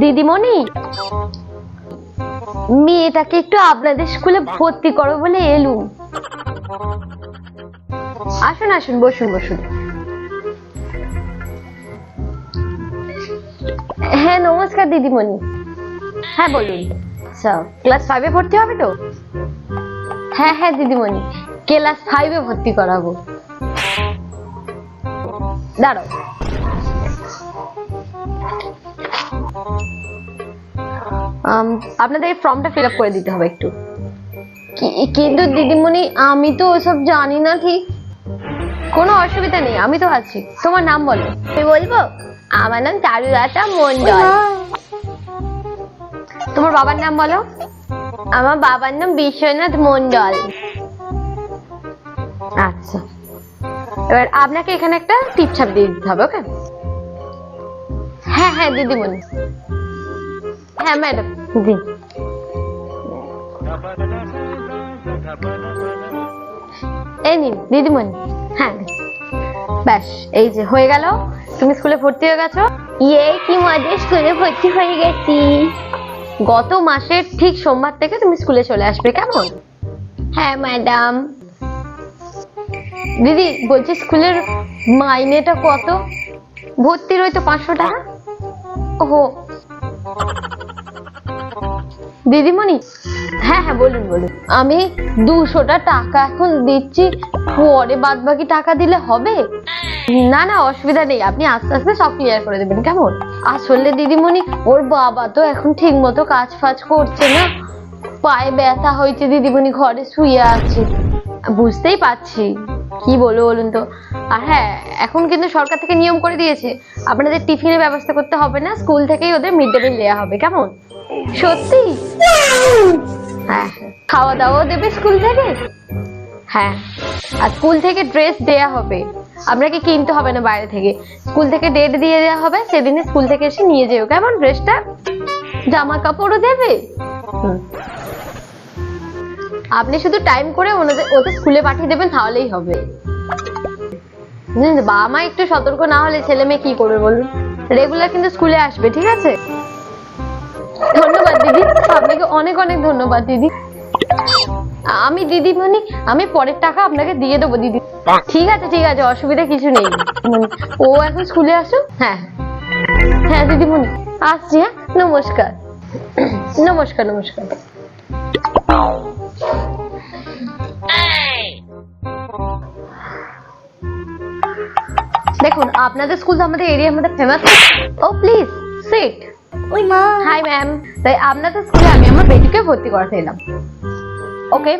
দিদিমণি, মেয়েটাকে একটু আপনাদের স্কুলে ভর্তি করো বলে এলুম। আসুন আসুন, বসুন বসুন। হ্যাঁ নমস্কার দিদিমণি। হ্যাঁ বলুন। আচ্ছা, ক্লাস 5-এ ভর্তি হবে তো? হ্যাঁ হ্যাঁ দিদিমণি, ক্লাস 5-এ ভর্তি করাবো। দাঁড়াও। আপনাদের এই ফর্মটা ফিল আপ করে দিতে হবে একটু। কিন্তু দিদিমণি, আমি তো ওসব জানি না ঠিক। কোনো অসুবিধা নেই, আমি তো আছি। তোমার নাম বলো। আমি বলবো? আমার নাম চারুলতা মন্ডল। তোমার বাবার নাম বলো। আমার বাবার নাম বিশ্বনাথ মন্ডল। আচ্ছা, এবার আপনাকে এখানে একটা টিপছাপ দিয়ে দিতে হবে। ওকে? হ্যাঁ হ্যাঁ দিদিমণি। হ্যাঁ ম্যাডাম, জি। এই নিন দিদিমণি। হ্যাঁ ব্যাস, এই যে হয়ে গেল। তুমি স্কুলে ভর্তি হয়ে গেছো। ইয়ে, কি মজা, স্কুলে ভর্তি হয়ে গেছি। গত মাসের ঠিক সোমবার থেকে তুমি স্কুলে চলে আসবে, কেমন? হ্যাঁ ম্যাডাম। দিদি বলছি, স্কুলের মাইনেটা কত? ভর্তির ওই তো 500 টাকা। ওহো দিদিমণি, হ্যাঁ হ্যাঁ বলুন বলুন। আমি 200টা টাকা এখন দিচ্ছি, পরে বাদ বাকি টাকা দিলে হবে? না না, অসুবিধা নেই, আপনি আস্তে আস্তে সব ক্লিয়ার করে দেবেন, কেমন? আসলে দিদিমণি, ওর বাবা তো এখন ঠিক মতো কাজ ফাজ করছে না, পায়ে ব্যথা হয়েছে দিদিমণি, ঘরে শুয়ে আছে। বুঝতেই পারছি, কি বলবো বলুন তো। আর হ্যাঁ, এখন কিন্তু সরকার থেকে নিয়ম করে দিয়েছে, আপনাদের টিফিনের ব্যবস্থা করতে হবে না, স্কুল থেকেই ওদের মিড ডে মিল দেওয়া হবে, কেমন? সত্যি? হ্যাঁ, খাওয়া দাওয়াও দেবে স্কুল থেকে। হ্যাঁ, আর স্কুল থেকে ড্রেস দেয়া হবে, আপনাকে কিনতে হবে না বাইরে থেকে। স্কুল থেকে ডেট দিয়ে দেওয়া হবে, সেদিনে স্কুল থেকে এসে নিয়ে যেও, কেমন? ড্রেসটা, জামা কাপড়ও দেবে। আপনি শুধু টাইম করে ওদের স্কুলে পাঠিয়ে দেবেন, তাহলেই হবে। বাবা মা একটু সতর্ক না হলে ছেলে মেয়ে কি করবে বলুন? রেগুলার কিন্তু স্কুলে আসবে, ঠিক আছে? ধন্যবাদ দিদি, আপনাকে অনেক অনেক ধন্যবাদ দিদি। আমি দিদিমণি, আমি পরের টাকা আপনাকে দিয়ে দেবো দিদি। ঠিক আছে ঠিক আছে, অসুবিধা কিছু নেই। ও এখন স্কুলে আসুক। হ্যাঁ হ্যাঁ দিদিমণি, আসছি। হ্যাঁ, নমস্কার নমস্কার নমস্কার। দেখুন, আপনাদের স্কুল তো আমাদের এরিয়ার মধ্যে ফেমাস। ও প্লিজ সিট। হাই ম্যাম, তাই আপনাদের স্কুলে আমি আমার বেটিকে ভর্তি করাতে এলাম। ওকে,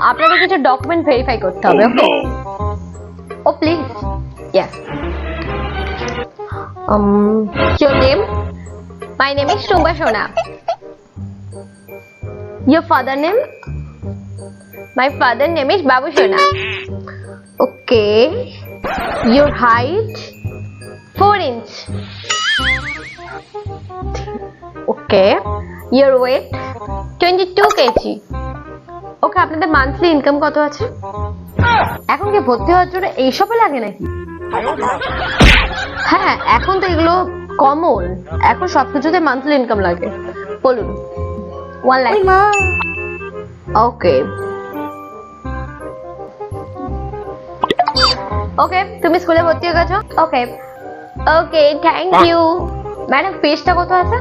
আপনাদের কিছু ডকুমেন্ট ভেরিফাই করতে হবে। Okay? Oh please, yes. Your name? My name is Shubha Shona. Your father name? My father name is Babu Shona. Okay. Your height? 4 inch. Okay. Your weight? 22 kg. ওকে, আপনাদের মান্থলি ইনকাম কত আছে? এখন কি ভর্তি হওয়ার জন্য এইসবই লাগে নাকি? হ্যাঁ, এখন তো এগুলো কমন, এখন সবকিছুতে মান্থলি ইনকাম লাগে। বলুন। 1 লাখ। ওকে ওকে, তুমি স্কুলে ভর্তি হয়ে গেছো। ওকে ওকে, থ্যাংক ইউ। ম্যাডাম, ফিসটা কত আছে?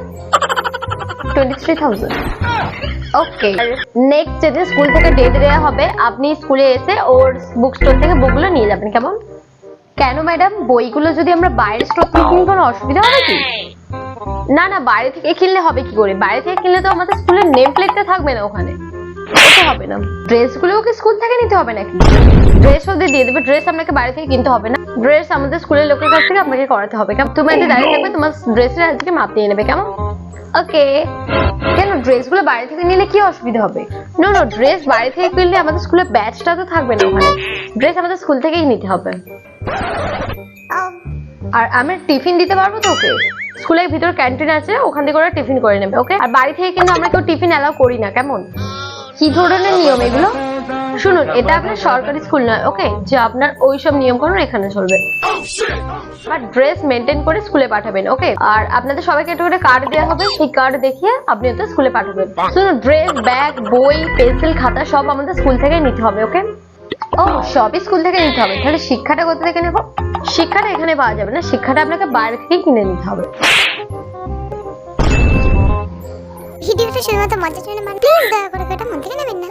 23,000। ওকে, নেক্সট যেদিন স্কুল থেকে ডেট দেওয়া হবে, আপনি স্কুলে এসে ওর বুক স্টোর থেকে বইগুলো নিয়ে যাবেন, কেমন? কেন ম্যাডাম, বইগুলো যদি আমরা বাইরের স্টোর থেকে কিনি কোনো অসুবিধা হবে কি? না না, বাইরে থেকে কিনলে হবে কি করে? বাইরে থেকে কিনলে তো আমাদের স্কুলের নেম প্লেটটা থাকবে না ওখানে, ওটা হবে না। ড্রেসগুলো ওকে স্কুল থেকে নিতে হবে নাকি? ড্রেস ওদের দিয়ে দেবে, ড্রেস আপনাকে বাইরে থেকে কিনতে হবে না, ড্রেস আমাদের স্কুলের লোকের কাছ থেকে আপনাকে করাতে হবে। তুমি আজকে দাঁড়িয়ে থাকবে, তোমার ড্রেসের আজকে মাপ নিয়ে নেবে, কেমন? ওকে। কেন, ড্রেসগুলো বাইরে থেকে নিলে কি অসুবিধা হবে? নো নো, ড্রেস বাইরে থেকে কিনলে আমাদের স্কুলের ব্যাচটা তো থাকবে না ওখানে, ড্রেস আমাদের স্কুল থেকেই নিতে হবে। আর আমি টিফিন দিতে পারবো তো ওকে, স্কুলের ভিতর ক্যান্টিন আছে, ওখান থেকে ওরা টিফিন করে নেবে। ওকে? আর বাড়ি থেকে কিন্তু আমরা কেউ টিফিন অ্যালাউ করি না, কেমন? কি ধরনের নিয়ম এগুলো? শুনুন, এটা আপনার সরকারি স্কুল নয়, ওকে, যে আপনার ওইসব নিয়মকানুন এখানে চলবে। আর ড্রেস মেনটেন করে স্কুলে পাঠাবেন, ওকে। আর আপনাদের সবাইকে একটা করে কার্ড দেওয়া হবে, সেই কার্ড দেখিয়ে আপনি ওটা স্কুলে পাঠাবেন। শুনুন, ড্রেস, ব্যাগ, বই, পেন্সিল, খাতা সব আমাদের স্কুল থেকে নিতে হবে, ওকে। ও, সবই স্কুল থেকে নিতে হবে। তাহলে শিক্ষাটা কোথা থেকে নেব? শিক্ষাটা এখানে পাওয়া যাবে না, শিক্ষাটা আপনাকে বাইরে থেকে কিনে নিতে হবে। ভিডিওটা শুধুমাত্র মজার জন্য প্লিজ দয়া করে এটা মন থেকে নেবেন না।